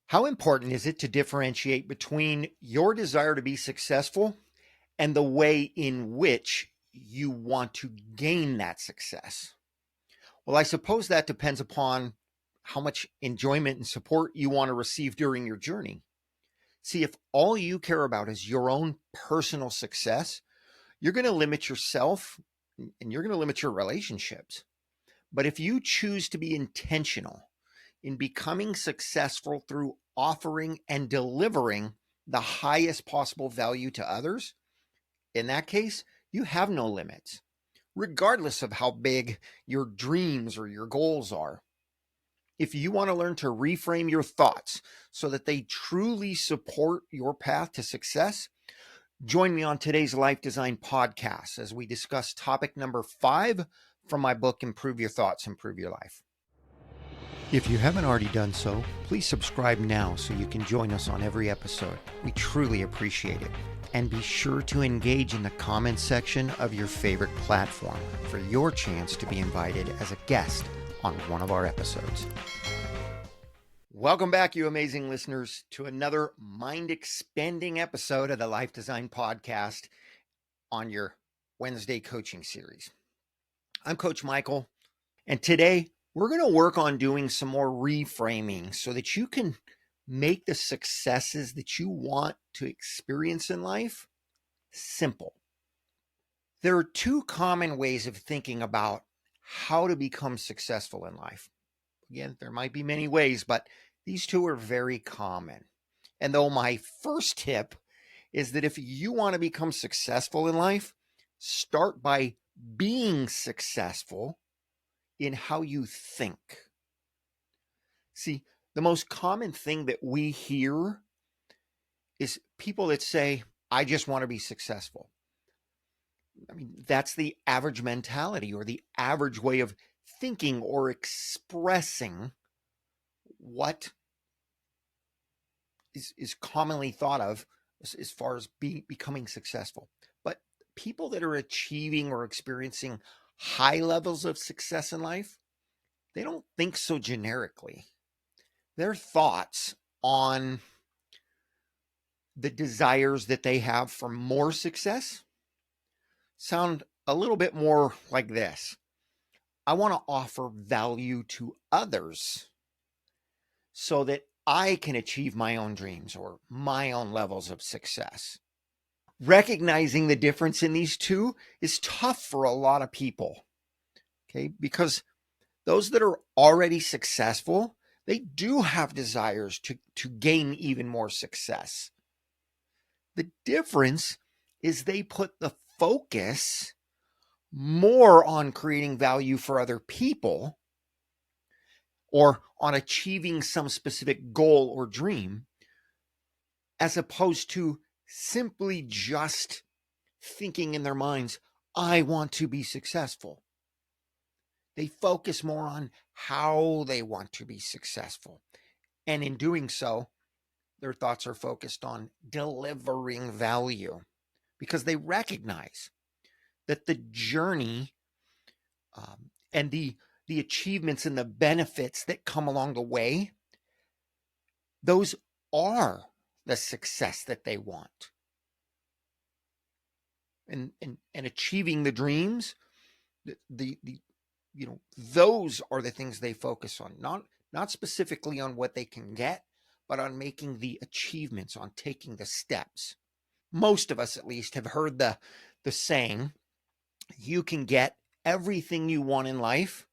How important is it to differentiate between your desire to be successful and the way in which you want to gain that success? Well, I suppose that depends upon how much enjoyment and support you want to receive during your journey. See, if all you care about is your own personal success, you're going to limit yourself and you're going to limit your relationships. But if you choose to be intentional in becoming successful through offering and delivering the highest possible value to others, in that case, you have no limits, regardless of how big your dreams or your goals are. If you want to learn to reframe your thoughts so that they truly support your path to success, join me on today's Life Design podcast as we discuss topic number 5 from my book, Improve Your Thoughts, Improve Your Life. If you haven't already done so, please subscribe now so you can join us on every episode. We truly appreciate it. And be sure to engage in the comments section of your favorite platform for your chance to be invited as a guest on one of our episodes. Welcome back, you amazing listeners, to another mind-expanding episode of the Life Design podcast on your Wednesday coaching series. I'm Coach Michael, and today we're going to work on doing some more reframing so that you can make the successes that you want to experience in life simple. There are 2 common ways of thinking about how to become successful in life. Again, there might be many ways, but these 2 are very common. And though my first tip is that if you want to become successful in life, start by being successful in how you think. See, the most common thing that we hear is people that say, I just want to be successful. I mean, that's the average mentality or the average way of thinking or expressing what is commonly thought of as far as becoming successful. But people that are achieving or experiencing high levels of success in life, they don't think so generically. Their thoughts on the desires that they have for more success sound a little bit more like this. I want to offer value to others so that I can achieve my own dreams or my own levels of success. Recognizing the difference in these 2 is tough for a lot of people, okay? Because those that are already successful, they do have desires to gain even more success. The difference is they put the focus more on creating value for other people or on achieving some specific goal or dream, as opposed to simply just thinking in their minds, I want to be successful. They focus more on how they want to be successful. And in doing so, their thoughts are focused on delivering value because they recognize that the journey and the achievements and the benefits that come along the way, those are the success that they want. And achieving the dreams, those are the things they focus on, not specifically on what they can get, but on making the achievements, on taking the steps. Most of us, at least, have heard the saying, you can get everything you want in life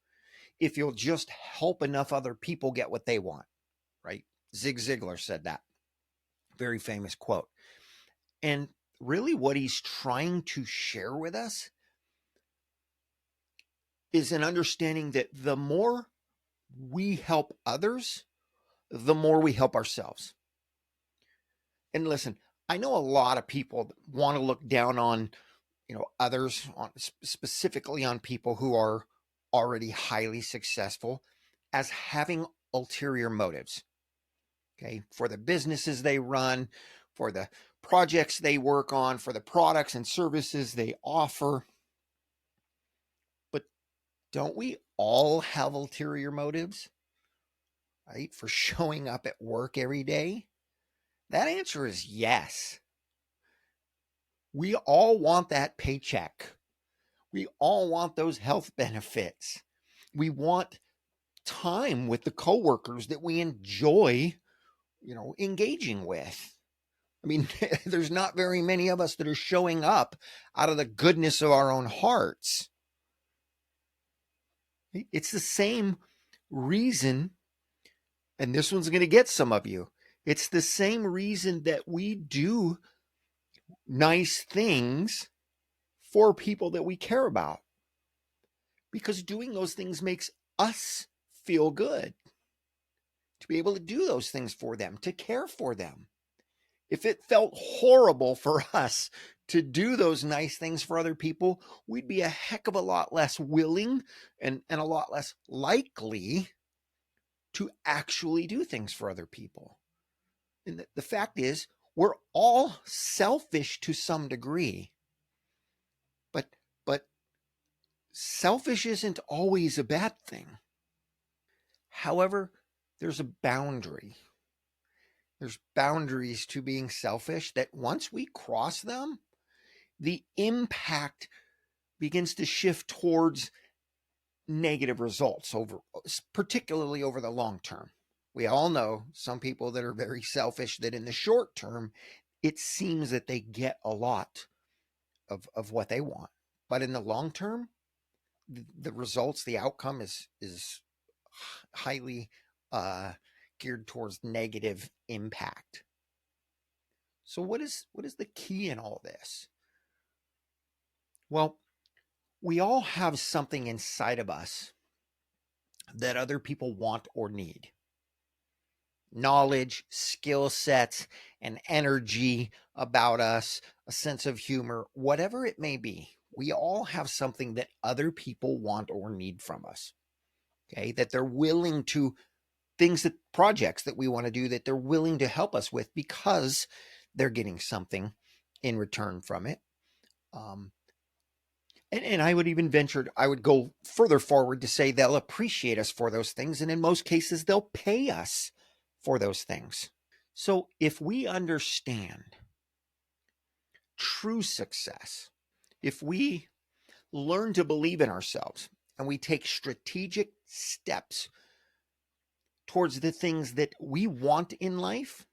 if you'll just help enough other people get what they want, right? Zig Ziglar said that. Very famous quote. And really what he's trying to share with us is an understanding that the more we help others, the more we help ourselves. And listen, I know a lot of people want to look down on, others, specifically on people who are already highly successful, as having ulterior motives. Okay, for the businesses they run, for the projects they work on, for the products and services they offer. But don't we all have ulterior motives? right? For showing up at work every day? That answer is yes. We all want that paycheck. We all want those health benefits. We want time with the coworkers that we enjoy, engaging with. I mean, there's not very many of us that are showing up out of the goodness of our own hearts. It's the same reason, and this one's going to get some of you. It's the same reason that we do nice things for people that we care about. Because doing those things makes us feel good. To be able to do those things for them, to care for them. If it felt horrible for us to do those nice things for other people, we'd be a heck of a lot less willing and a lot less likely to actually do things for other people. And the fact is, we're all selfish to some degree. But selfish isn't always a bad thing. However, there's a boundary. There's boundaries to being selfish that once we cross them, the impact begins to shift towards negative results, particularly over the long term. We all know some people that are very selfish that in the short term, it seems that they get a lot of what they want. But in the long term, the results, the outcome is highly geared towards negative impact. So what is the key in all this? Well, we all have something inside of us that other people want or need. Knowledge, skill sets, and energy about us, a sense of humor, whatever it may be. We all have something that other people want or need from us. Okay, that they're willing to projects that we want to do, that they're willing to help us with because they're getting something in return from it. And I would go further forward to say they'll appreciate us for those things. And in most cases, they'll pay us for those things. So if we understand true success, if we learn to believe in ourselves and we take strategic steps towards the things that we want in life,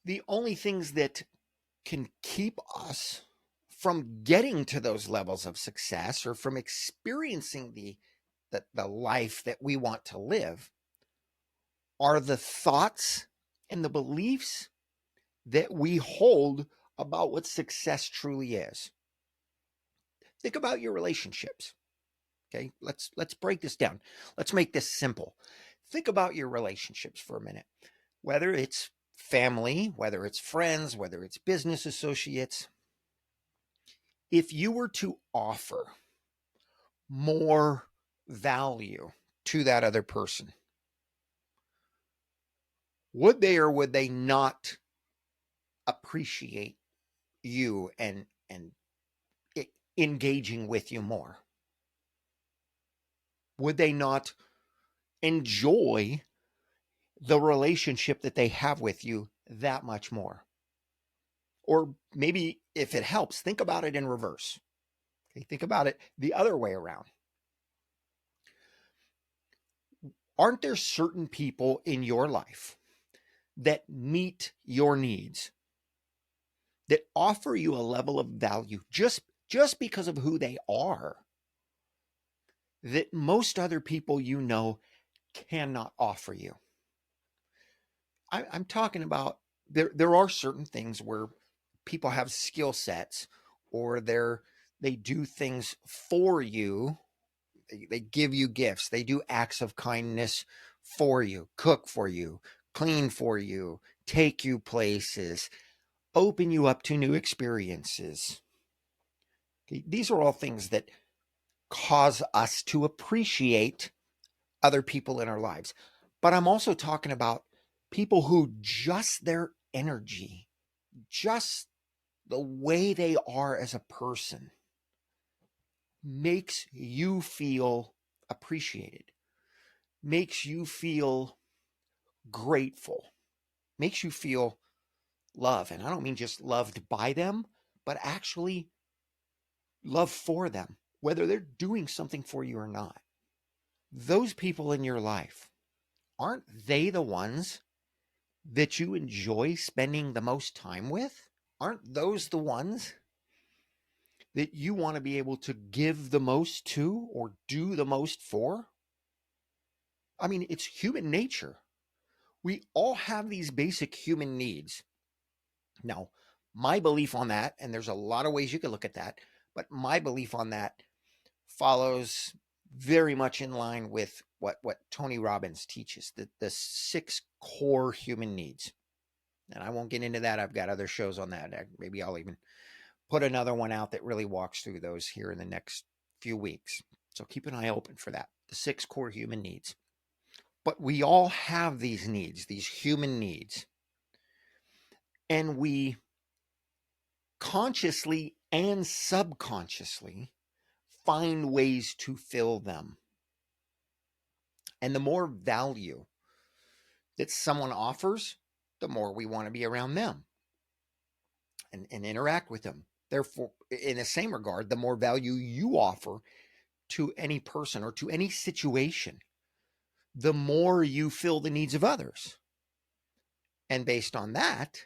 the only things that can keep us from getting to those levels of success or from experiencing the life that we want to live are the thoughts and the beliefs that we hold about what success truly is. Think about your relationships. Okay, let's break this down. Let's make this simple. Think about your relationships for a minute. Whether it's family, whether it's friends, whether it's business associates. If you were to offer more value to that other person, would they or would they not appreciate you and engaging with you more? Would they not enjoy the relationship that they have with you that much more? Or maybe if it helps, think about it in reverse. Okay, think about it the other way around. Aren't there certain people in your life that meet your needs, that offer you a level of value just because of who they are, that most other people you know cannot offer you? I'm talking about there are certain things where people have skill sets, or they do things for you. They give you gifts. They do acts of kindness for you, cook for you, clean for you, take you places, open you up to new experiences. Okay, these are all things that cause us to appreciate other people in our lives. But I'm also talking about people who just their energy, just the way they are as a person, makes you feel appreciated. makes you feel grateful, makes you feel love. And I don't mean just loved by them, but actually love for them, whether they're doing something for you or not. Those people in your life, aren't they the ones that you enjoy spending the most time with? Aren't those the ones that you want to be able to give the most to or do the most for? I mean, it's human nature. We all have these basic human needs. Now, my belief on that, and there's a lot of ways you could look at that, but my belief on that follows very much in line with what Tony Robbins teaches, the 6 core human needs. And I won't get into that. I've got other shows on that. Maybe I'll even put another one out that really walks through those here in the next few weeks. So keep an eye open for that. The 6 core human needs. But we all have these needs, these human needs. And we consciously and subconsciously find ways to fill them. And the more value that someone offers, the more we want to be around them and interact with them. Therefore, in the same regard, the more value you offer to any person or to any situation, the more you fill the needs of others. And based on that,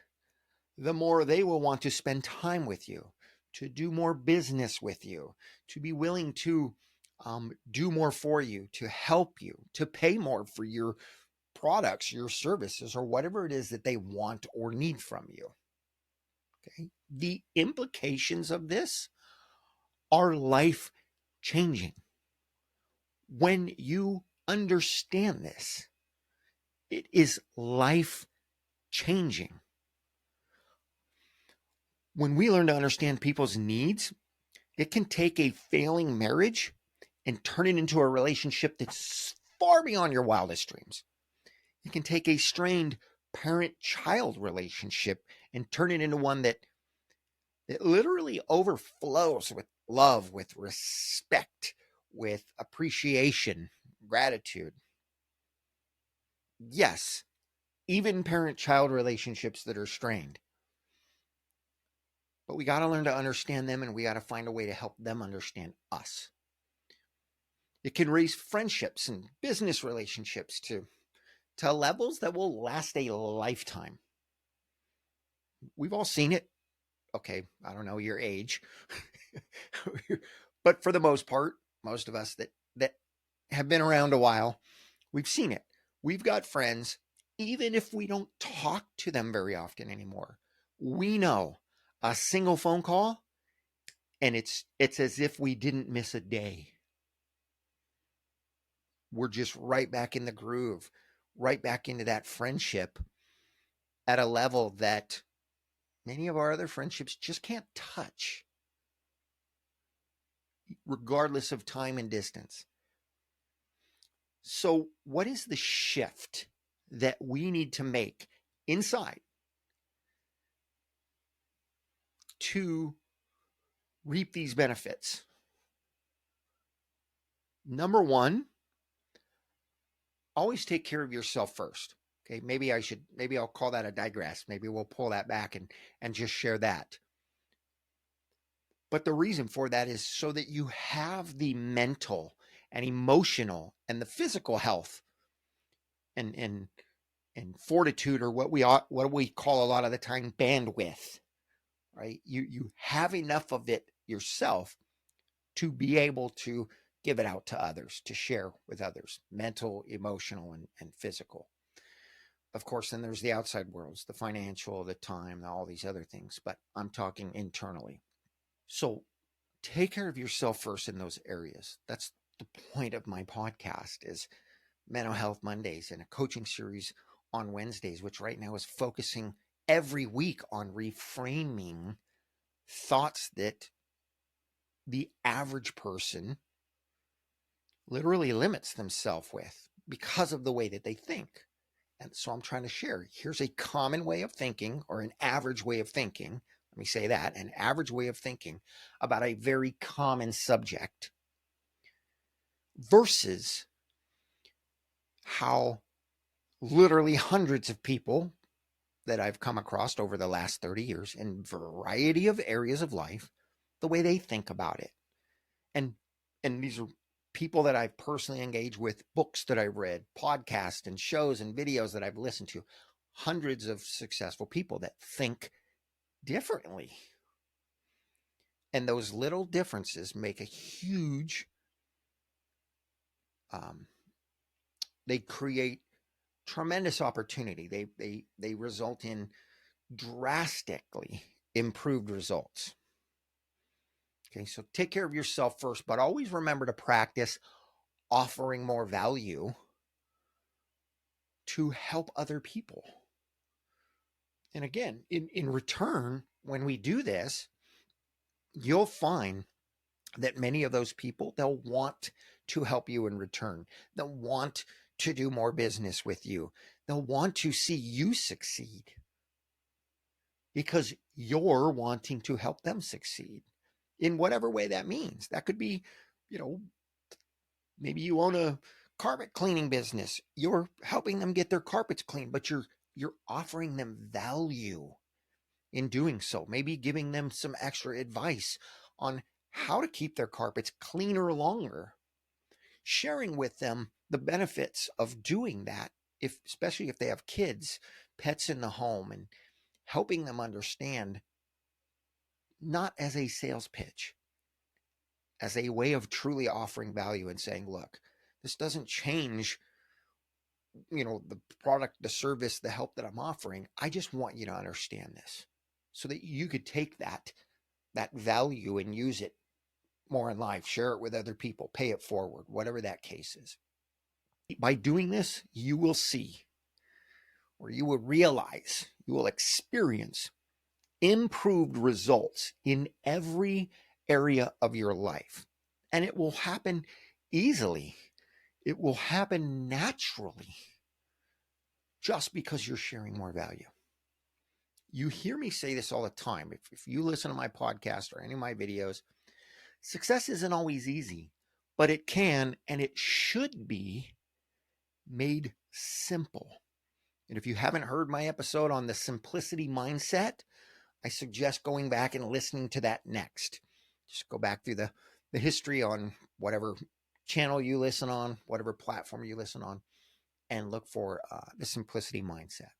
the more they will want to spend time with you, to do more business with you, to be willing to do more for you, to help you, to pay more for your products, your services, or whatever it is that they want or need from you. Okay. The implications of this are life changing. When you understand this, it is life changing. When we learn to understand people's needs, it can take a failing marriage and turn it into a relationship that's far beyond your wildest dreams. It can take a strained parent-child relationship and turn it into one that literally overflows with love, with respect, with appreciation, gratitude. Yes, even parent-child relationships that are strained. But we got to learn to understand them, and we got to find a way to help them understand us. It can raise friendships and business relationships to levels that will last a lifetime. We've all seen it. Okay, I don't know your age. But for the most part, most of us that have been around a while, we've seen it. We've got friends, even if we don't talk to them very often anymore. We know a single phone call, and it's as if we didn't miss a day. We're just right back in the groove, right back into that friendship at a level that many of our other friendships just can't touch, regardless of time and distance. So, what is the shift that we need to make inside to reap these benefits? Number one, always take care of yourself first. Okay, maybe I'll call that a digress. Maybe we'll pull that back and just share that. But the reason for that is so that you have the mental and emotional and the physical health and fortitude, or what we call a lot of the time bandwidth, right? You have enough of it yourself to be able to give it out to others, to share with others, mental, emotional, and physical. Of course, then there's the outside worlds, the financial, the time, all these other things, but I'm talking internally. So take care of yourself first in those areas. That's the point of my podcast, is Mental Health Mondays and a coaching series on Wednesdays, which right now is focusing every week on reframing thoughts that the average person literally limits themselves with because of the way that they think. And so I'm trying to share, here's a common way of thinking, or an average way of thinking. Let me say that, an average way of thinking about a very common subject versus how literally hundreds of people that I've come across over the last 30 years in a variety of areas of life, the way they think about it. And these are people that I've personally engaged with, books that I've read, podcasts and shows and videos that I've listened to, hundreds of successful people that think differently. And those little differences make a huge, they create tremendous opportunity. They result in drastically improved results. Okay, so take care of yourself first, but always remember to practice offering more value to help other people. And again, in return, when we do this, you'll find that many of those people, they'll want to help you in return. They'll want to do more business with you. They'll want to see you succeed because you're wanting to help them succeed in whatever way that means. That could be, maybe you own a carpet cleaning business. You're helping them get their carpets clean, but you're offering them value in doing so. Maybe giving them some extra advice on how to keep their carpets cleaner longer. Sharing with them the benefits of doing that, especially if they have kids, pets in the home, and helping them understand, not as a sales pitch, as a way of truly offering value and saying, look, this doesn't change, the product, the service, the help that I'm offering. I just want you to understand this so that you could take that value and use it more in life, share it with other people, pay it forward, whatever that case is. By doing this, you will see, or you will realize, you will experience improved results in every area of your life. And it will happen easily. It will happen naturally just because you're sharing more value. You hear me say this all the time. If you listen to my podcast or any of my videos, success isn't always easy, but it can and it should be made simple. And if you haven't heard my episode on the simplicity mindset, I suggest going back and listening to that next. Just go back through the history on whatever channel you listen on, whatever platform you listen on, and look for the simplicity mindset.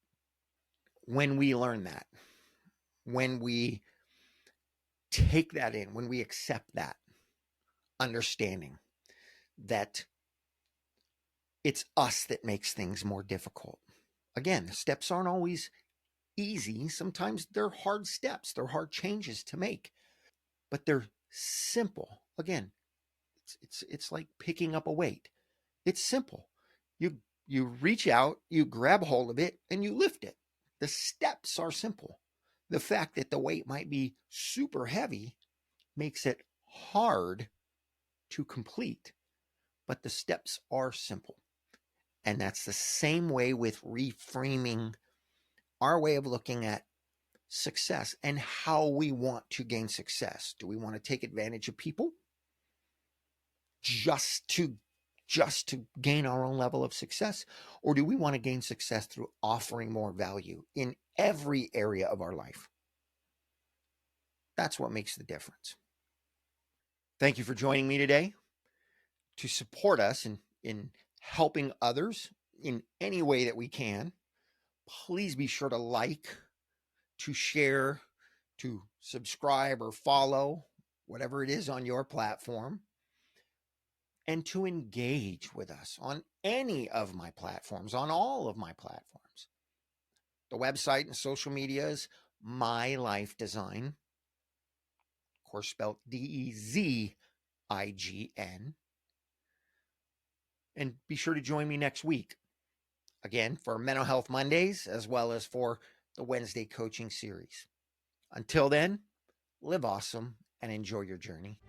When we learn that, when we take that in, when we accept that understanding that it's us that makes things more difficult. Again, steps aren't always easy. Sometimes they're hard steps. They're hard changes to make, but they're simple. Again, it's like picking up a weight. It's simple. You reach out, you grab hold of it, and you lift it. The steps are simple. The fact that the weight might be super heavy makes it hard to complete, but the steps are simple. And that's the same way with reframing our way of looking at success and how we want to gain success. Do we want to take advantage of people just to gain our own level of success? Or do we want to gain success through offering more value in every area of our life? That's what makes the difference. Thank you for joining me today. To support us in helping others in any way that we can, please be sure to like, to share, to subscribe or follow, whatever it is on your platform, and to engage with us on any of my platforms, on all of my platforms. The website and social media is My LifeDezign, of course spelled DEZIGN. And be sure to join me next week, again, for Mental Health Mondays, as well as for the Wednesday coaching series. Until then, live awesome and enjoy your journey.